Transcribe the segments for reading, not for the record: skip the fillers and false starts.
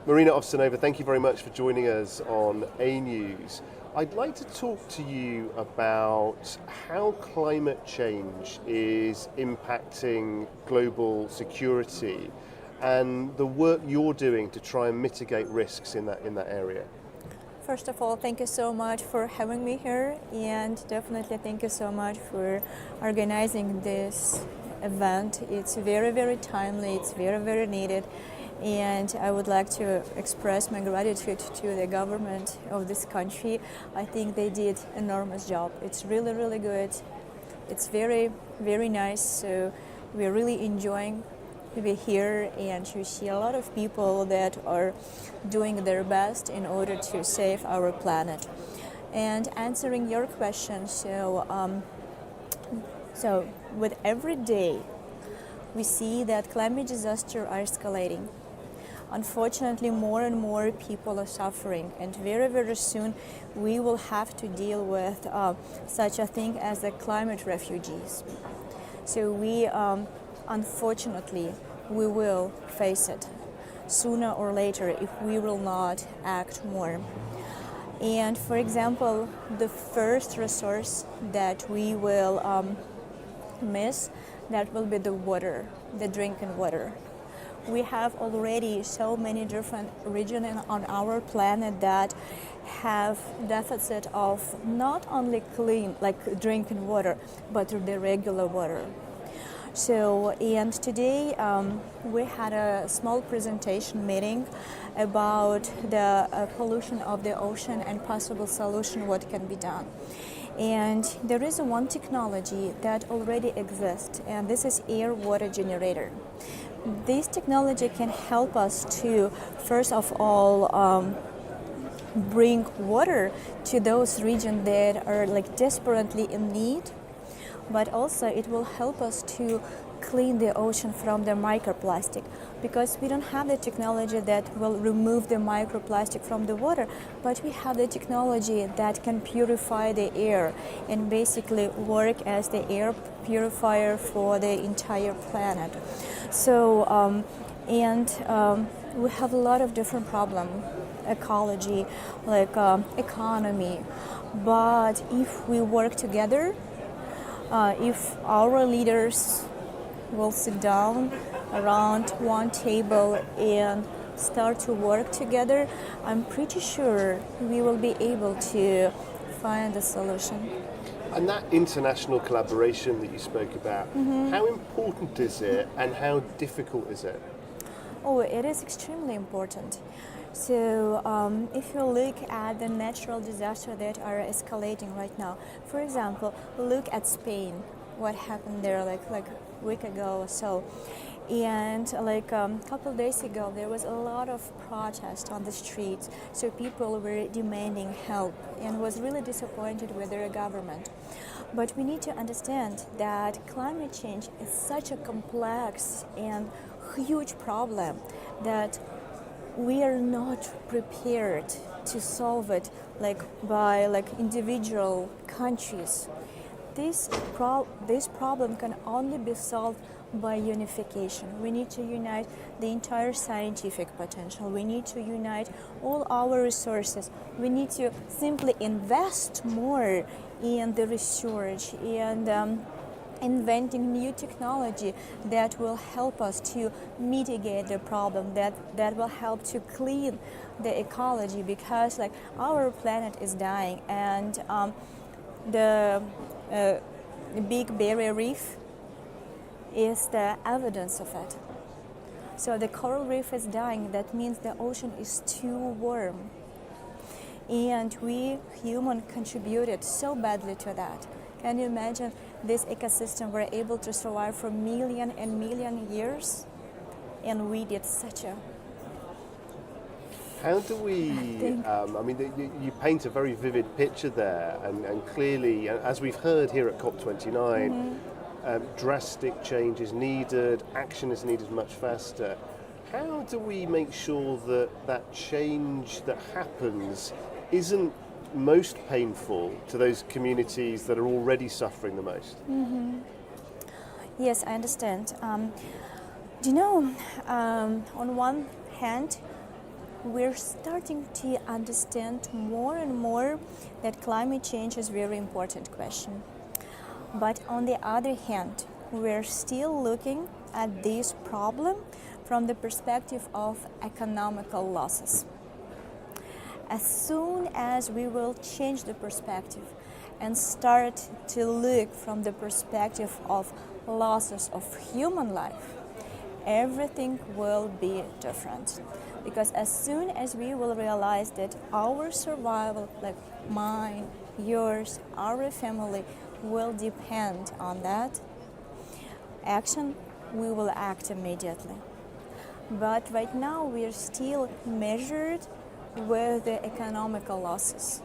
Marina Ovtsinova, thank you very much for joining us on A News. I'd like to talk to you about how climate change is impacting global security and the work you're doing to try and mitigate risks in that area. First of all, thank you so much for having me here, and definitely thank you so much for organizing this event. It's very, very timely, it's very, very needed, and I would like to express my gratitude to the government of this country. I think they did an enormous job. It's really, really good. It's very, very nice, so we're really enjoying to be here and to see a lot of people that are doing their best in order to save our planet. And answering your question, so with every day we see that climate disasters are escalating. Unfortunately, more and more people are suffering, and very, very soon we will have to deal with such a thing as the climate refugees. So unfortunately, we will face it sooner or later if we will not act more. And for example, the first resource that we will miss, that will be the water, the drinking water. We have already so many different regions on our planet that have deficit of not only clean, like drinking water, but the regular water. So, and today we had a small presentation meeting about the pollution of the ocean and possible solution, what can be done. And there is one technology that already exists, and this is air water generator. This technology can help us to, first of all, bring water to those regions that are like desperately in need, but also it will help us to clean the ocean from the microplastic, because we don't have the technology that will remove the microplastic from the water, but we have the technology that can purify the air and basically work as the air purifier for the entire planet. So, we have a lot of different problems, ecology, like economy, but if we work together, if our leaders will sit down around one table and start to work together, I'm pretty sure we will be able to find a solution. And that international collaboration that you spoke about, how important is it and how difficult is it? Oh, it is extremely important. So if you look at the natural disasters that are escalating right now, for example, look at Spain, what happened there like a week ago or so. And like a couple days ago, there was a lot of protest on the streets. So people were demanding help and was really disappointed with their government. But we need to understand that climate change is such a complex and huge problem that we are not prepared to solve it by individual countries. This problem can only be solved by unification. We need to unite the entire scientific potential. We need to unite all our resources. We need to simply invest more in the research and inventing new technology that will help us to mitigate the problem, that will help to clean the ecology, because our planet is dying, and the Big Barrier Reef is the evidence of it. So the coral reef is dying. That means the ocean is too warm, and we humans contributed so badly to that. Can you imagine this ecosystem were able to survive for million and million years, and we did such a... How do we, you paint a very vivid picture there, and clearly, as we've heard here at COP29, drastic change is needed, action is needed much faster. How do we make sure that that change that happens isn't most painful to those communities that are already suffering the most? Yes, I understand. Do you know, on one hand, we're starting to understand more and more that climate change is a very important question. But on the other hand, we're still looking at this problem from the perspective of economical losses. As soon as we will change the perspective and start to look from the perspective of losses of human life, everything will be different. Because as soon as we will realize that our survival, like mine, yours, our family, will depend on that action, we will act immediately. But right now we are still measured with the economical losses.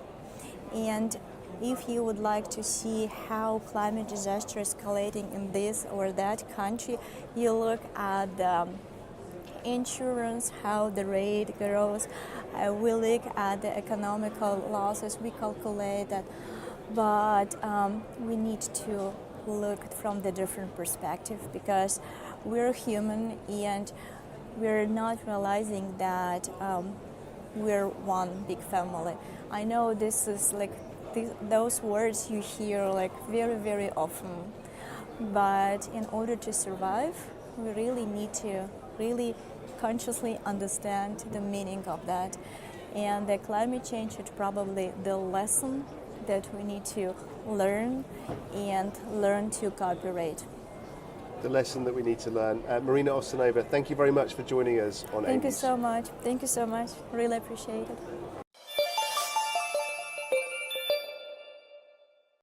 And if you would like to see how climate disaster is escalating in this or that country, you look at the insurance, how the rate grows. We look at the economical losses, we calculate that. But we need to look from the different perspective, because we're human and we're not realizing that we're one big family. I know this is like those words you hear like very, very often, but in order to survive, we really need to really consciously understand the meaning of that. And the climate change is probably the lesson that we need to learn and learn to cooperate. The lesson that we need to learn. Marina Ovtsinova, thank you very much for joining us on Thank you AIMS. so much. Thank you so much. Really appreciate it.